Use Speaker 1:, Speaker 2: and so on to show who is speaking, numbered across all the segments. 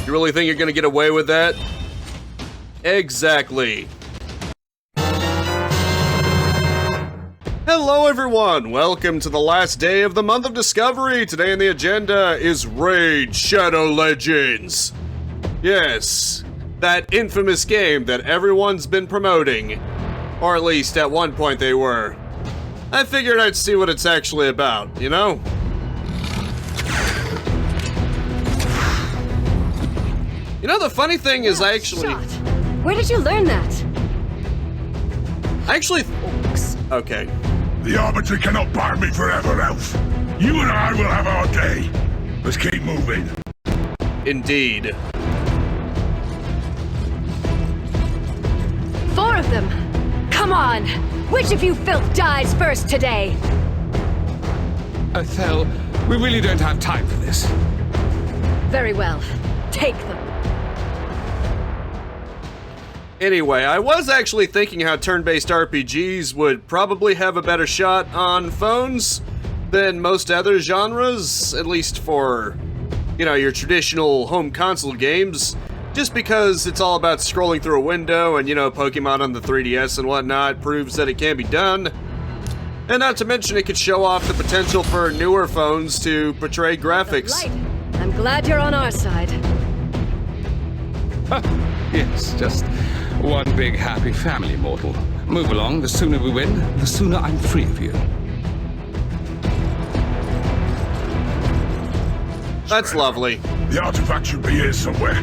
Speaker 1: You really think you're gonna get away with that? Exactly. Hello everyone, welcome to the last day of the month of Discovery. Today on the agenda is Raid Shadow Legends. Yes, that infamous game that everyone's been promoting. Or at least at one point they were. I figured I'd see what it's actually about, you know? You know, the funny thing is I actually...
Speaker 2: Where did you learn that?
Speaker 1: Okay.
Speaker 3: The Arbiter cannot bar me forever, Elf. You and I will have our day. Let's keep moving.
Speaker 1: Indeed.
Speaker 2: 4 of them! Come on! Which of you filth dies first today?
Speaker 4: Othel, we really don't have time for this.
Speaker 2: Very well. Take them.
Speaker 1: Anyway, I was actually thinking how turn-based RPGs would probably have a better shot on phones than most other genres, at least for, you know, your traditional home console games, just because it's all about scrolling through a window and, you know, Pokemon on the 3DS and whatnot proves that it can be done. And not to mention it could show off the potential for newer phones to portray graphics.
Speaker 2: I'm glad you're on our side.
Speaker 4: Yes, just one big happy family, mortal. Move along, the sooner we win, the sooner I'm free of you.
Speaker 1: That's lovely.
Speaker 3: The artifact should be here somewhere.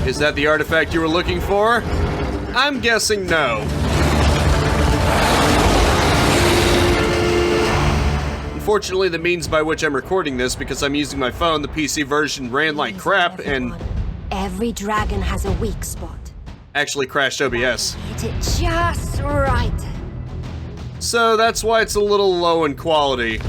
Speaker 1: Is that the artifact you were looking for? I'm guessing no. Unfortunately, the means by which I'm recording this, because I'm using my phone, the PC version ran like crap and...
Speaker 5: Every dragon has a weak spot.
Speaker 1: Actually crashed OBS.
Speaker 5: Hit it just right.
Speaker 1: So that's why it's a little low in quality.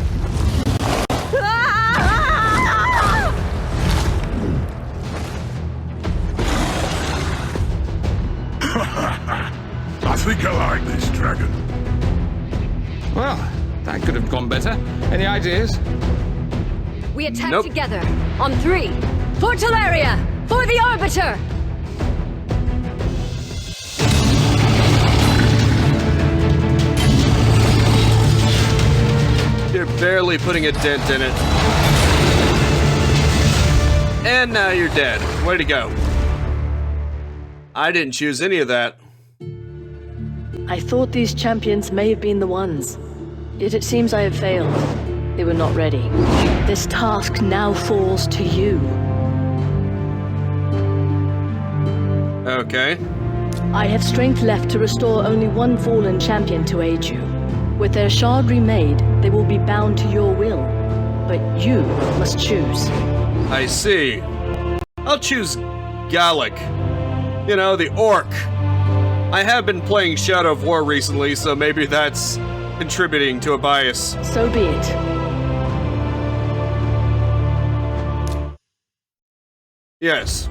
Speaker 3: I think I like this dragon.
Speaker 4: Well, that could have gone better. Any ideas?
Speaker 2: We attack
Speaker 1: Nope.
Speaker 2: together. On 3. For Teleria! For the Arbiter!
Speaker 1: You're barely putting a dent in it. And now you're dead. Way to go. I didn't choose any of that.
Speaker 6: I thought these champions may have been the ones. Yet it seems I have failed. They were not ready. This task now falls to you.
Speaker 1: Okay.
Speaker 6: I have strength left to restore only one fallen champion to aid you. With their shard remade, they will be bound to your will. But you must choose.
Speaker 1: I see. I'll choose Gallic. You know, the orc. I have been playing Shadow of War recently, so maybe that's contributing to a bias.
Speaker 6: So be it.
Speaker 1: Yes.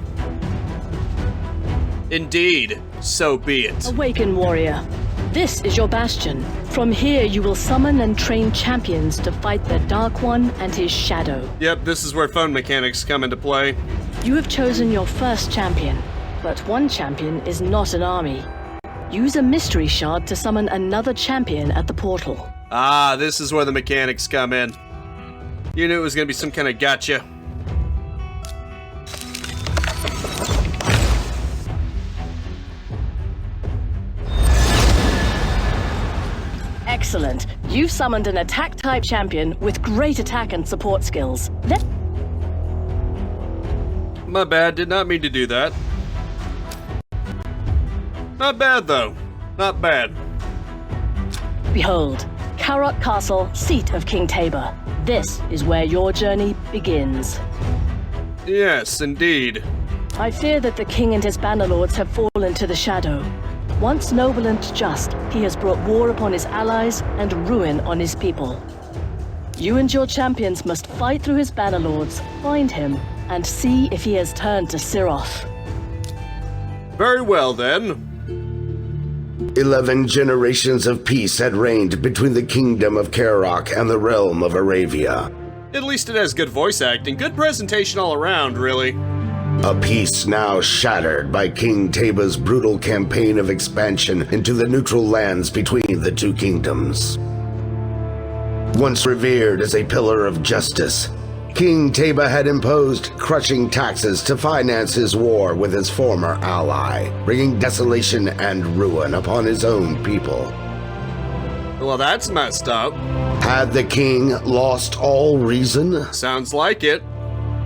Speaker 1: Indeed, so be it.
Speaker 6: Awaken, warrior. This is your bastion. From here you will summon and train champions to fight the Dark One and his shadow.
Speaker 1: Yep, this is where phone mechanics come into play.
Speaker 6: You have chosen your first champion, but one champion is not an army. Use a mystery shard to summon another champion at the portal.
Speaker 1: Ah, this is where the mechanics come in. You knew it was gonna be some kind of gotcha.
Speaker 6: Excellent. You've summoned an attack-type champion with great attack and support skills.
Speaker 1: My bad, did not mean to do that. Not bad, though. Not bad.
Speaker 6: Behold, Kaerok Castle, seat of King Tabor. This is where your journey begins.
Speaker 1: Yes, indeed.
Speaker 6: I fear that the king and his bannerlords have fallen to the shadow. Once noble and just, he has brought war upon his allies and ruin on his people. You and your champions must fight through his bannerlords, find him, and see if he has turned to Siroth.
Speaker 1: Very well, then.
Speaker 7: 11 generations of peace had reigned between the kingdom of Kaerok and the realm of Aravia.
Speaker 1: At least it has good voice acting, good presentation all around, really.
Speaker 7: A peace now shattered by King Teba's brutal campaign of expansion into the neutral lands between the two kingdoms. Once revered as a pillar of justice, King Teba had imposed crushing taxes to finance his war with his former ally, bringing desolation and ruin upon his own people.
Speaker 1: Well, that's messed up.
Speaker 7: Had the king lost all reason?
Speaker 1: Sounds like it.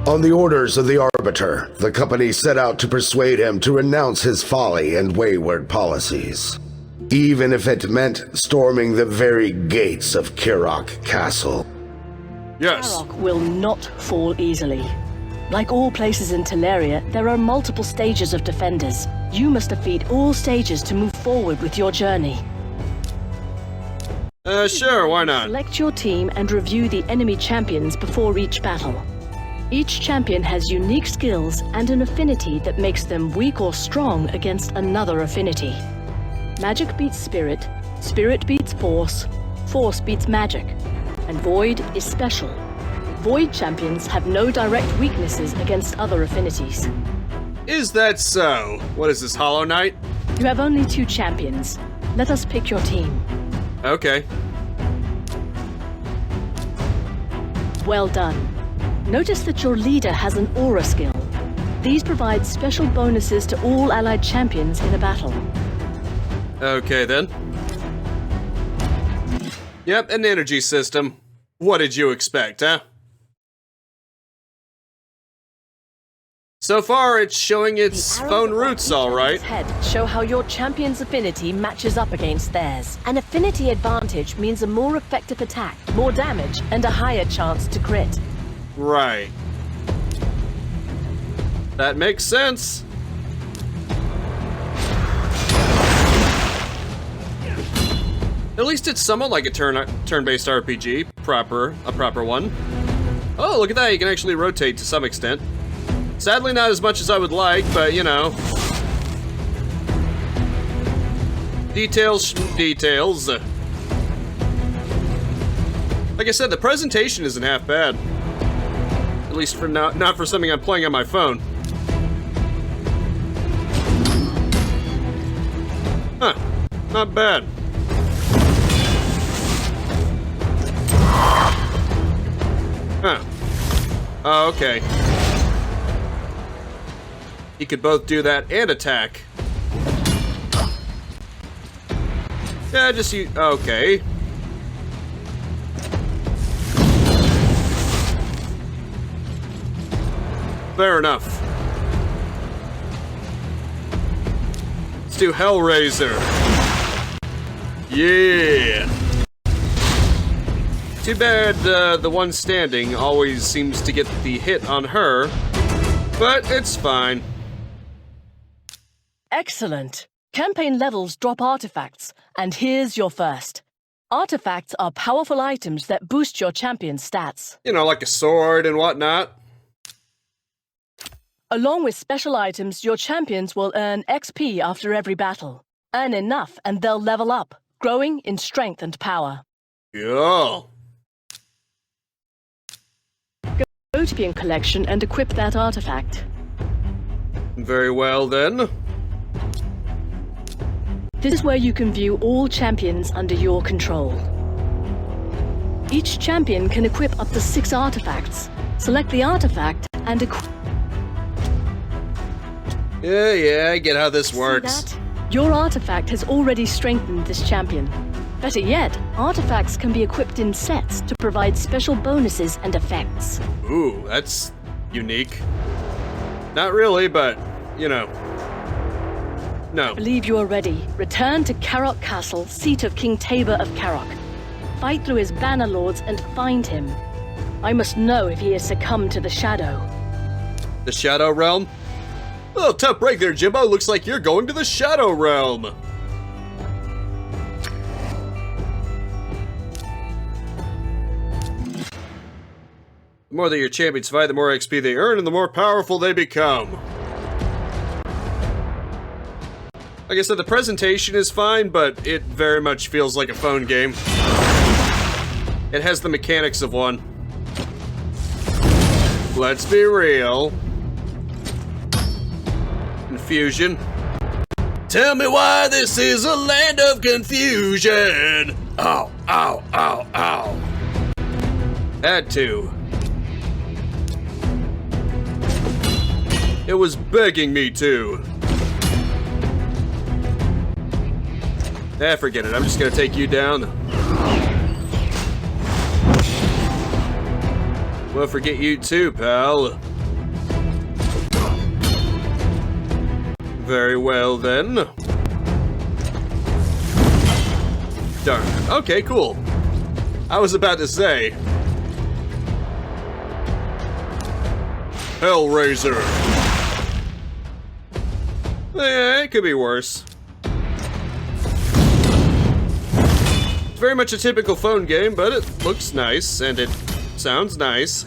Speaker 7: On the orders of the Arbiter, the company set out to persuade him to renounce his folly and wayward policies, even if it meant storming the very gates of Kaerok Castle.
Speaker 1: Yes.
Speaker 6: Kaerok will not fall easily. Like all places in Teleria, there are multiple stages of defenders. You must defeat all stages to move forward with your journey.
Speaker 1: Sure, why not?
Speaker 6: Select your team and review the enemy champions before each battle. Each champion has unique skills and an affinity that makes them weak or strong against another affinity. Magic beats spirit, spirit beats force, force beats magic, and void is special. Void champions have no direct weaknesses against other affinities.
Speaker 1: Is that so? What is this, Hollow Knight?
Speaker 6: You have only 2 champions. Let us pick your team.
Speaker 1: Okay.
Speaker 6: Well done. Notice that your leader has an aura skill. These provide special bonuses to all allied champions in a battle.
Speaker 1: Okay, then. Yep, an energy system. What did you expect, huh? So far, it's showing its phone roots, alright.
Speaker 6: Head show how your champion's affinity matches up against theirs.
Speaker 5: An affinity advantage means a more effective attack,
Speaker 6: More damage and a higher chance to crit.
Speaker 1: Right. That makes sense. At least it's somewhat like a turn-based RPG, a proper one. Oh, look at that, you can actually rotate to some extent. Sadly not as much as I would like, but you know. Details. Like I said, the presentation isn't half bad. At least for not for something I'm playing on my phone. Huh, not bad. Huh. Oh, okay. You could both do that and attack. Yeah, just you. Okay. Fair enough. Let's do Hellraiser. Yeah. Too bad the one standing always seems to get the hit on her, but it's fine.
Speaker 6: Excellent. Campaign levels drop artifacts, and here's your first. Artifacts are powerful items that boost your champion's stats.
Speaker 1: You know, like a sword and whatnot.
Speaker 6: Along with special items, your champions will earn XP after every battle. Earn enough and they'll level up, growing in strength and power.
Speaker 1: Yeah.
Speaker 6: Go to Champion Collection and equip that artifact.
Speaker 1: Very well, then.
Speaker 6: This is where you can view all champions under your control. Each champion can equip up to 6 artifacts. Select the artifact and equip.
Speaker 1: Yeah, I get how this works.
Speaker 6: See that? Your artifact has already strengthened this champion. Better yet, artifacts can be equipped in sets to provide special bonuses and effects.
Speaker 1: Ooh, that's unique. Not really, but, you know. No.
Speaker 6: I believe you are ready. Return to Kaerok Castle, seat of King Teba of Kaerok. Fight through his banner lords and find him. I must know if he has succumbed to the Shadow.
Speaker 1: The Shadow Realm? Oh, tough break there, Jimbo. Looks like you're going to the Shadow Realm. The more that your champions fight, the more XP they earn, and the more powerful they become. Like I said, the presentation is fine, but it very much feels like a phone game. It has the mechanics of one. Let's be real. Confusion. Tell me why this is a land of confusion. Ow, ow, ow, ow. Had to. It was begging me to. Forget it. I'm just gonna take you down. We'll forget you too, pal. Very well, then. Darn. Okay, cool. I was about to say. Hellraiser. Yeah, it could be worse. It's very much a typical phone game, but it looks nice, and it sounds nice.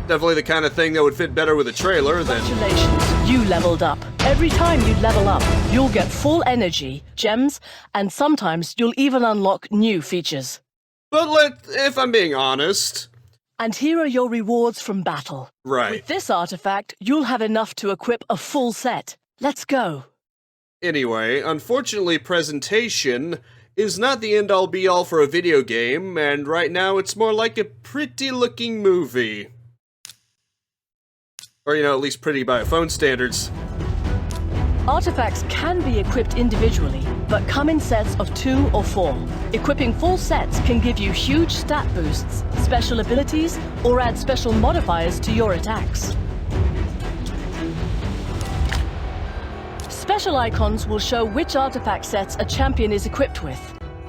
Speaker 1: Definitely the kind of thing that would fit better with a trailer than...
Speaker 6: Congratulations, you leveled up. Every time you level up, you'll get full energy, gems, and sometimes you'll even unlock new features.
Speaker 1: But if I'm being honest...
Speaker 6: And here are your rewards from battle.
Speaker 1: Right.
Speaker 6: With this artifact, you'll have enough to equip a full set. Let's go.
Speaker 1: Anyway, unfortunately, presentation is not the end-all be-all for a video game, and right now it's more like a pretty-looking movie. Or, at least pretty by phone standards.
Speaker 6: Artifacts can be equipped individually, but come in sets of 2 or 4. Equipping full sets can give you huge stat boosts, special abilities, or add special modifiers to your attacks. Special icons will show which artifact sets a champion is equipped with.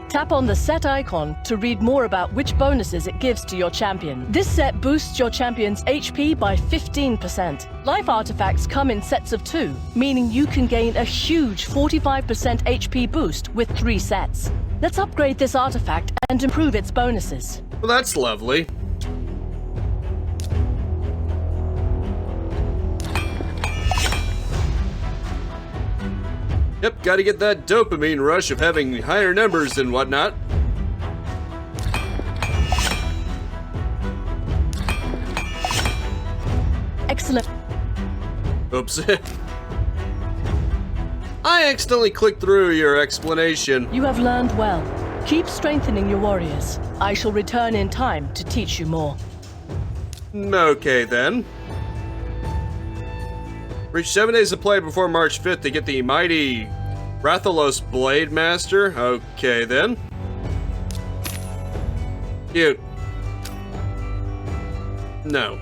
Speaker 6: Tap on the set icon to read more about which bonuses it gives to your champion. This set boosts your champion's HP by 15%. Life artifacts come in sets of 2, meaning you can gain a huge 45% HP boost with 3 sets. Let's upgrade this artifact and improve its bonuses.
Speaker 1: Well, that's lovely. Yep, gotta get that dopamine rush of having higher numbers and whatnot.
Speaker 6: Excellent.
Speaker 1: Oops. I accidentally clicked through your explanation.
Speaker 6: You have learned well. Keep strengthening your warriors. I shall return in time to teach you more.
Speaker 1: Okay, then. Reach 7 days of play before March 5th to get the mighty Rathalos Blade Master. Okay, then. Cute. No.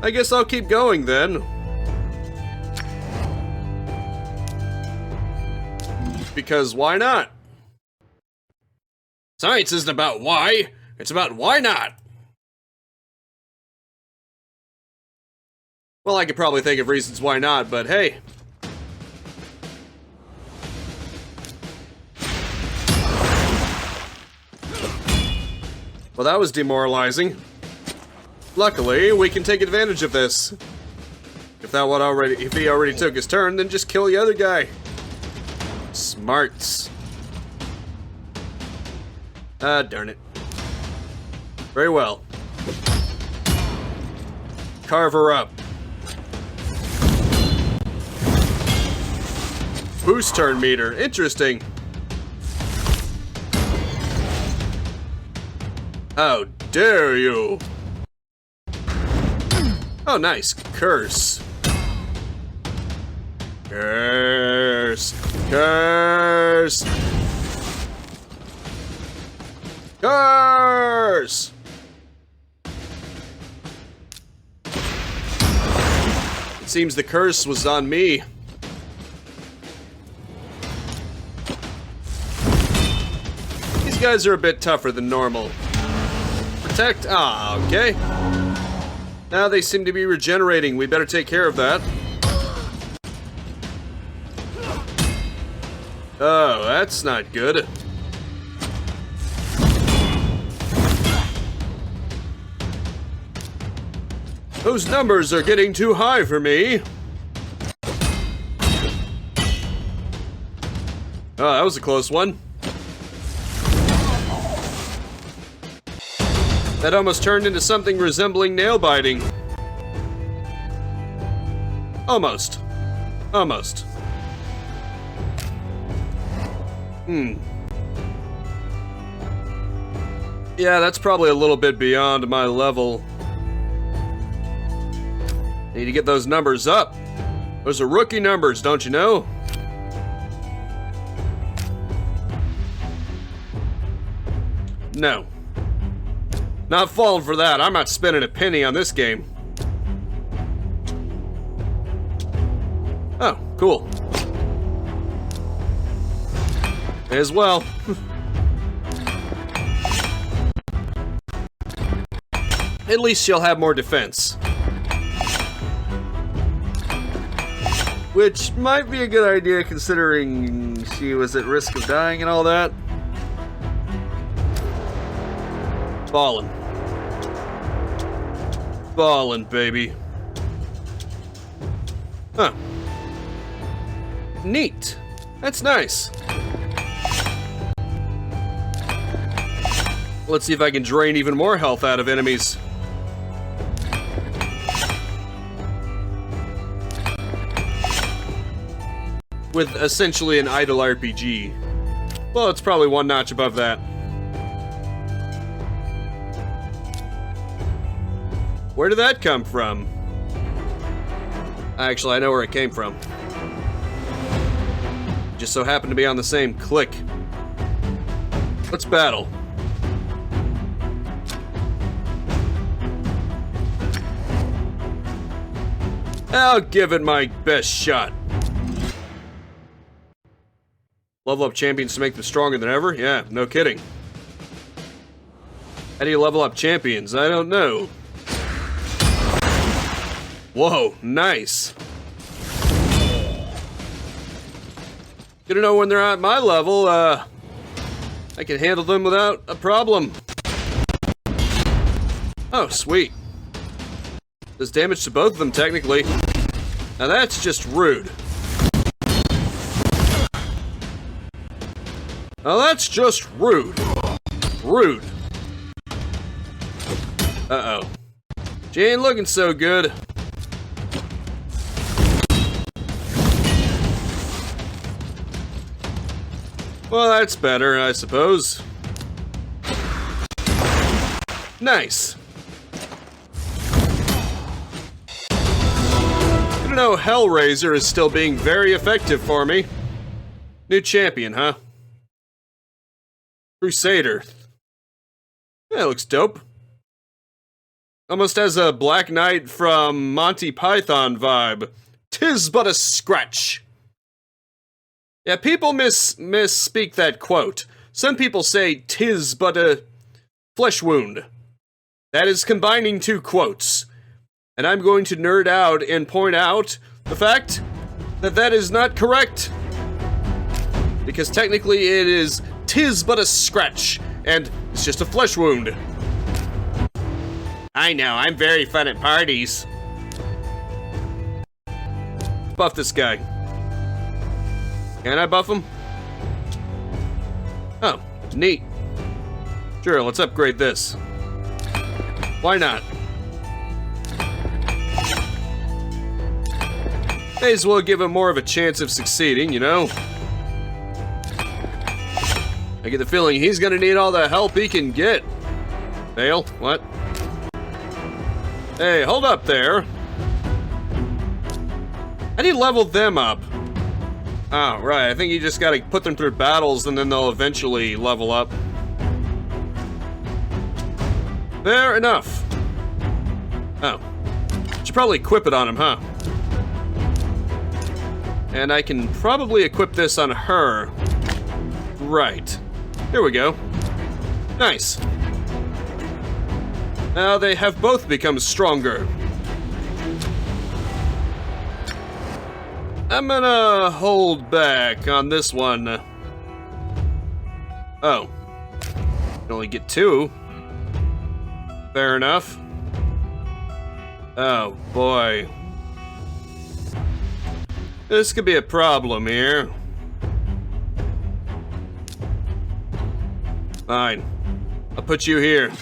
Speaker 1: I guess I'll keep going, then. Because why not? Science isn't about why, it's about why not. Well, I could probably think of reasons why not, but hey. Well, that was demoralizing. Luckily, we can take advantage of this. If he already took his turn, then just kill the other guy. Smarts. Ah, darn it. Very well. Carve her up. Boost turn meter. Interesting. How dare you? Oh, nice. Curse. Curse. Curse. Curse. It seems the curse was on me. These guys are a bit tougher than normal. Protect. Ah, okay. Now they seem to be regenerating. We better take care of that. Oh, that's not good. Those numbers are getting too high for me. Oh, that was a close one. That almost turned into something resembling nail biting. Almost. Almost. Yeah, that's probably a little bit beyond my level. Need to get those numbers up. Those are rookie numbers, don't you know? No. Not falling for that. I'm not spending a penny on this game. Oh, cool. May as well. At least she'll have more defense. Which might be a good idea considering she was at risk of dying and all that. Ballin'. Ballin', baby. Huh. Neat. That's nice. Let's see if I can drain even more health out of enemies. With essentially an idle RPG. Well, it's probably one notch above that. Where did that come from? Actually, I know where it came from. Just so happened to be on the same click. Let's battle. I'll give it my best shot. Level up champions to make them stronger than ever? Yeah, no kidding. How do you level up champions? I don't know. Whoa, nice. Good to know when they're at my level, I can handle them without a problem. Oh, sweet. Does damage to both of them, technically. Now that's just rude. Now that's just rude. Rude. Uh-oh. She ain't looking so good. Well, that's better, I suppose. Nice. Good to know Hellraiser is still being very effective for me. New champion, huh? Crusader. That looks dope. Almost has a Black Knight from Monty Python vibe. 'Tis but a scratch. Yeah, people misspeak that quote. Some people say 'tis but a flesh wound. That is combining two quotes. And I'm going to nerd out and point out the fact that that is not correct. Because technically it is 'tis but a scratch, and it's just a flesh wound. I know, I'm very fun at parties. Buff this guy. Can I buff him? Oh, neat. Sure, let's upgrade this. Why not? May as well give him more of a chance of succeeding, you know? I get the feeling he's gonna need all the help he can get. Dale, what? Hey, hold up there. How do you level them up? Oh, right, I think you just gotta put them through battles and then they'll eventually level up. Fair enough. Oh. Should probably equip it on him, huh? And I can probably equip this on her. Right. Here we go. Nice. Now they have both become stronger. I'm gonna hold back on this one. Oh. Can only get two. Fair enough. Oh, boy. This could be a problem here. Fine. I'll put you here.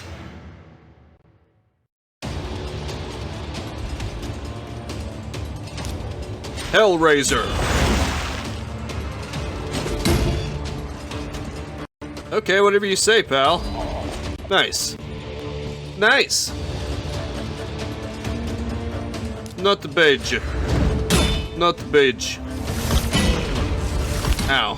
Speaker 1: Hellraiser. Okay, whatever you say, pal. Nice. Nice. Not the beige. Not the beige. Ow.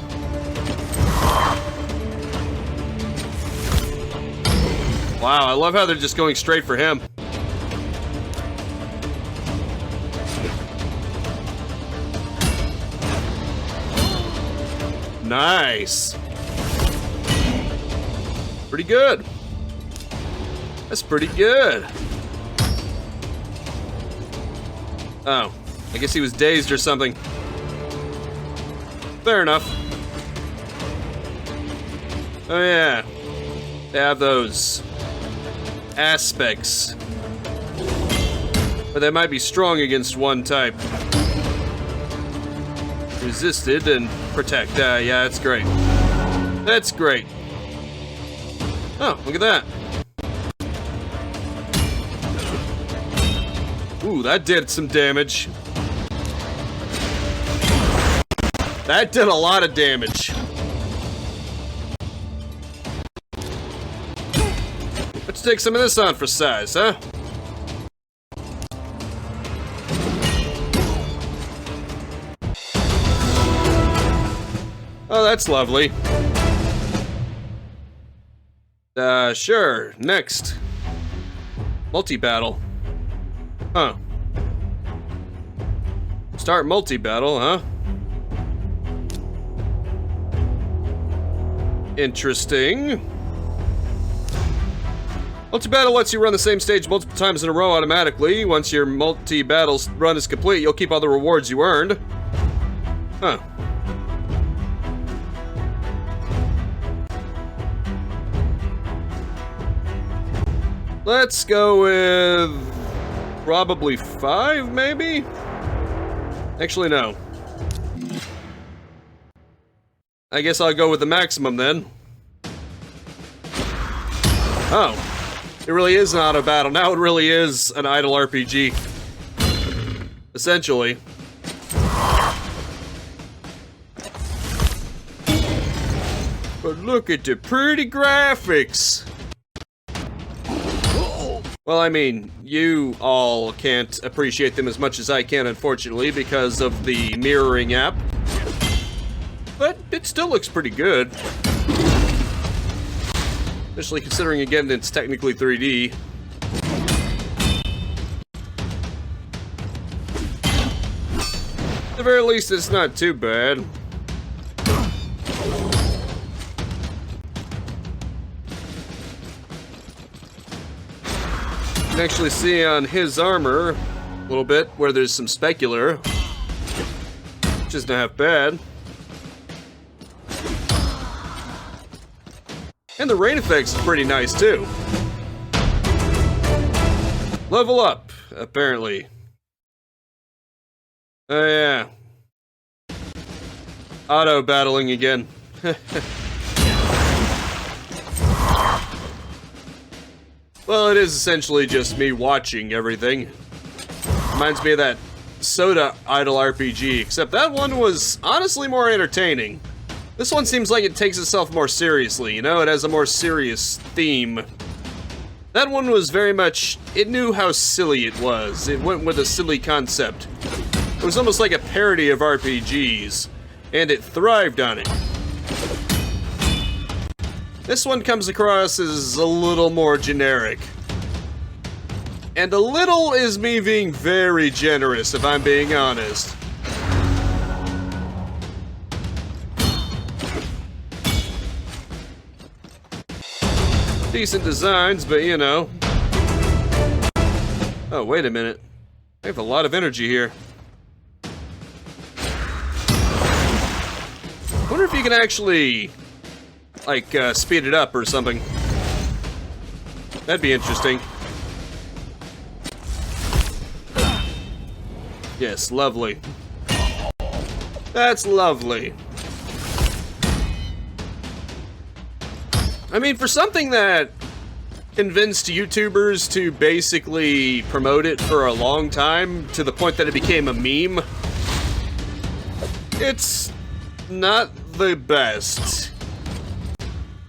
Speaker 1: Wow, I love how they're just going straight for him. Nice. Pretty good. That's pretty good. Oh, I guess he was dazed or something. Fair enough. Oh yeah. They have those aspects. But they might be strong against one type. Resisted and protect. Yeah, that's great. That's great. Oh, look at that. Ooh, that did some damage. That did a lot of damage. Let's take some of this on for size, huh? Oh, that's lovely. Sure. Next. Multi-battle. Huh. Start multi-battle, huh? Interesting. Multi-battle lets you run the same stage multiple times in a row automatically. Once your multi-battle run is complete, you'll keep all the rewards you earned. Huh. Let's go with probably 5, maybe? Actually, no. I guess I'll go with the maximum then. Oh. It really is an auto battle. Now it really is an idle RPG. Essentially. But look at the pretty graphics. Well, I mean, you all can't appreciate them as much as I can, unfortunately, because of the mirroring app. But it still looks pretty good. Especially considering, again, it's technically 3D. At the very least, it's not too bad. You can actually see on his armor a little bit where there's some specular, which isn't half bad. And the rain effects is pretty nice too. Level up, apparently. Oh yeah. Auto battling again. Well, it is essentially just me watching everything. Reminds me of that Soda idle RPG, except that one was honestly more entertaining. This one seems like it takes itself more seriously, you know? It has a more serious theme. That one was very much, it knew how silly it was. It went with a silly concept. It was almost like a parody of RPGs, and it thrived on it. This one comes across as a little more generic. And a little is me being very generous, if I'm being honest. Decent designs, but you know. Oh, wait a minute. I have a lot of energy here. I wonder if you can actually, like, speed it up or something. That'd be interesting. Yes, lovely. That's lovely. I mean, for something that convinced YouTubers to basically promote it for a long time, to the point that it became a meme, it's not the best.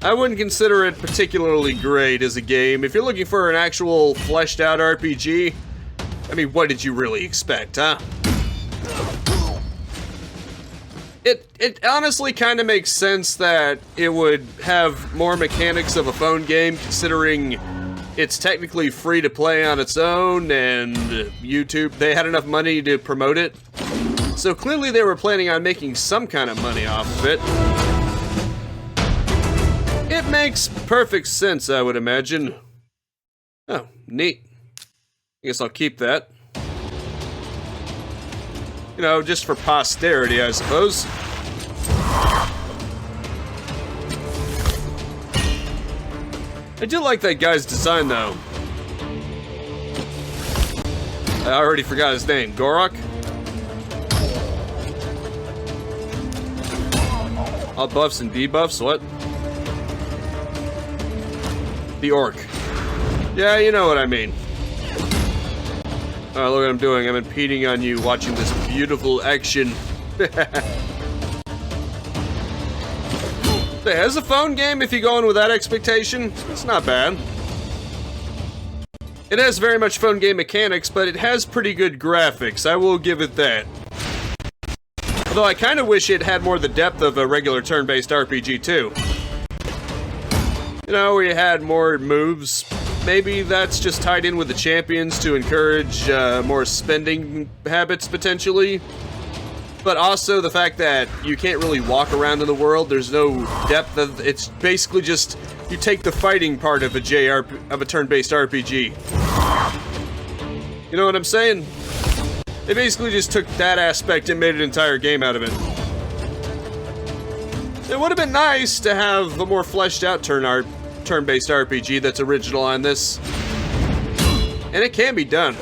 Speaker 1: I wouldn't consider it particularly great as a game. If you're looking for an actual fleshed out RPG, I mean, what did you really expect, huh? It honestly kind of makes sense that it would have more mechanics of a phone game, considering it's technically free to play on its own, and YouTube, they had enough money to promote it. So clearly they were planning on making some kind of money off of it. It makes perfect sense, I would imagine. Oh, neat. I guess I'll keep that. You know, just for posterity, I suppose. I do like that guy's design, though. I already forgot his name. Kaerok? All buffs and debuffs? What? The orc. Yeah, you know what I mean. Oh, look what I'm doing. I'm impeding on you watching this beautiful action. As a phone game, if you go in with that expectation, it's not bad. It has very much phone game mechanics, but it has pretty good graphics. I will give it that. Although I kind of wish it had more the depth of a regular turn-based RPG too. You know, we had more moves. Maybe that's just tied in with the champions to encourage more spending habits, potentially. But also the fact that you can't really walk around in the world, there's no depth of, it's basically just, you take the fighting part of a turn-based RPG. You know what I'm saying? They basically just took that aspect and made an entire game out of it. It would have been nice to have a more fleshed out turn-based RPG that's original on this. And it can be done.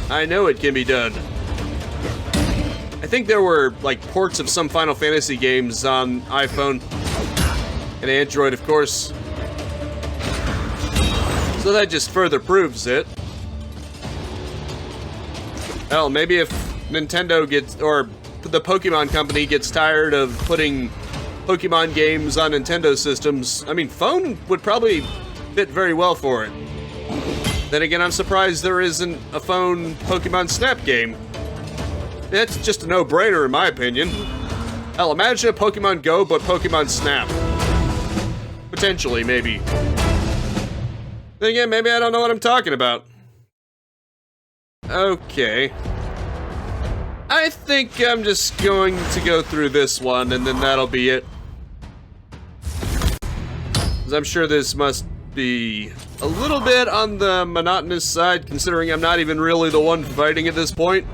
Speaker 1: I know it can be done. I think there were, like, ports of some Final Fantasy games on iPhone. And Android, of course. So that just further proves it. Hell, maybe if Nintendo gets, or the Pokemon Company gets tired of putting Pokemon games on Nintendo systems, I mean, phone would probably fit very well for it. Then again, I'm surprised there isn't a phone Pokemon Snap game. That's just a no-brainer in my opinion. Hell, imagine a Pokemon Go, but Pokemon Snap. Potentially, maybe. Then again, maybe I don't know what I'm talking about. Okay. I think I'm just going to go through this one, and then that'll be it. 'Cause I'm sure this must be a little bit on the monotonous side, considering I'm not even really the one fighting at this point.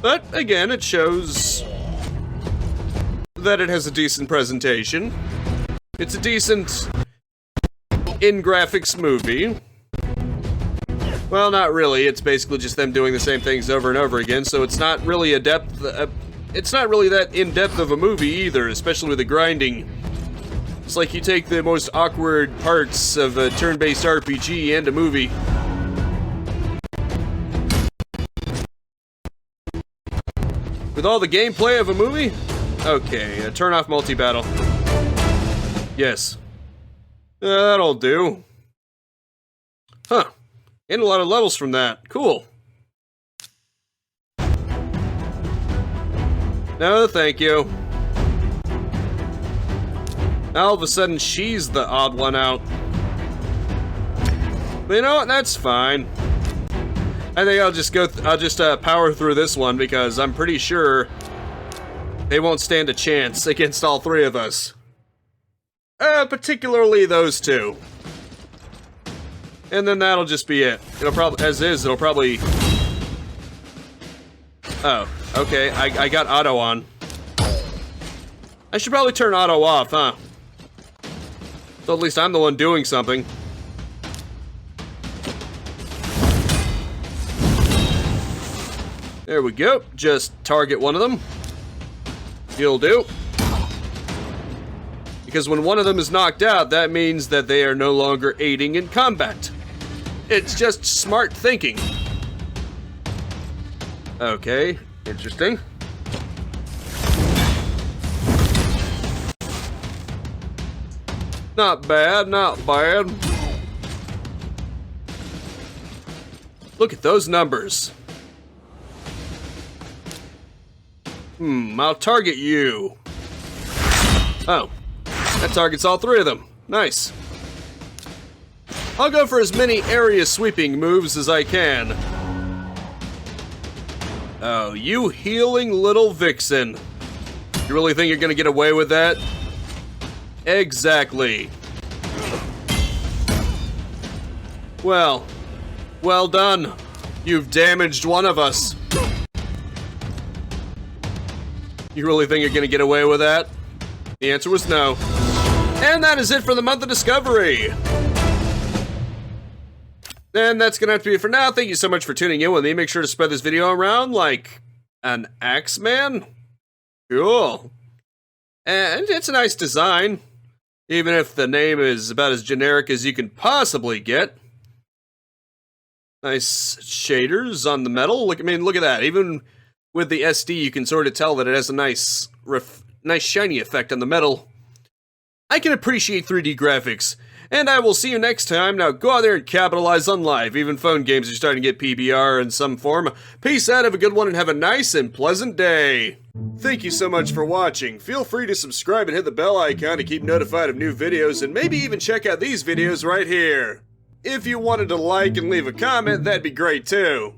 Speaker 1: But, again, it shows that it has a decent presentation. It's a decent in-graphics movie. Well, not really. It's basically just them doing the same things over and over again, so it's not really it's not really that in-depth of a movie either, especially with the grinding. It's like you take the most awkward parts of a turn-based RPG and a movie. With all the gameplay of a movie? Okay, turn off multi-battle. Yes. That'll do. Huh. And a lot of levels from that. Cool. No, thank you. Now all of a sudden she's the odd one out. But you know what? That's fine. I think I'll just power through this one because I'm pretty sure they won't stand a chance against all three of us. Particularly those two. And then that'll just be it. It'll probably, as is, it'll probably... Oh, okay, I got auto on. I should probably turn auto off, huh? So at least I'm the one doing something. There we go. Just target one of them. You'll do. Because when one of them is knocked out, that means that they are no longer aiding in combat. It's just smart thinking. Okay, interesting. Not bad, not bad. Look at those numbers. I'll target you. Oh, that targets all three of them. Nice. I'll go for as many area sweeping moves as I can. Oh, you healing little vixen. You really think you're gonna get away with that? Exactly. Well done. You've damaged one of us. You really think you're gonna get away with that? The answer was no. And that is it for the month of Discovery. And that's gonna have to be it for now. Thank you so much for tuning in with me. Make sure to spread this video around like an Axeman. Cool. And it's a nice design, even if the name is about as generic as you can possibly get. Nice shaders on the metal. Look at that. Even with the SD, you can sort of tell that it has a nice shiny effect on the metal. I can appreciate 3D graphics, and I will see you next time. Now go out there and capitalize on life. Even phone games are starting to get PBR in some form. Peace out, have a good one, and have a nice and pleasant day. Thank you so much for watching. Feel free to subscribe and hit the bell icon to keep notified of new videos, and maybe even check out these videos right here. If you wanted to like and leave a comment, that'd be great too.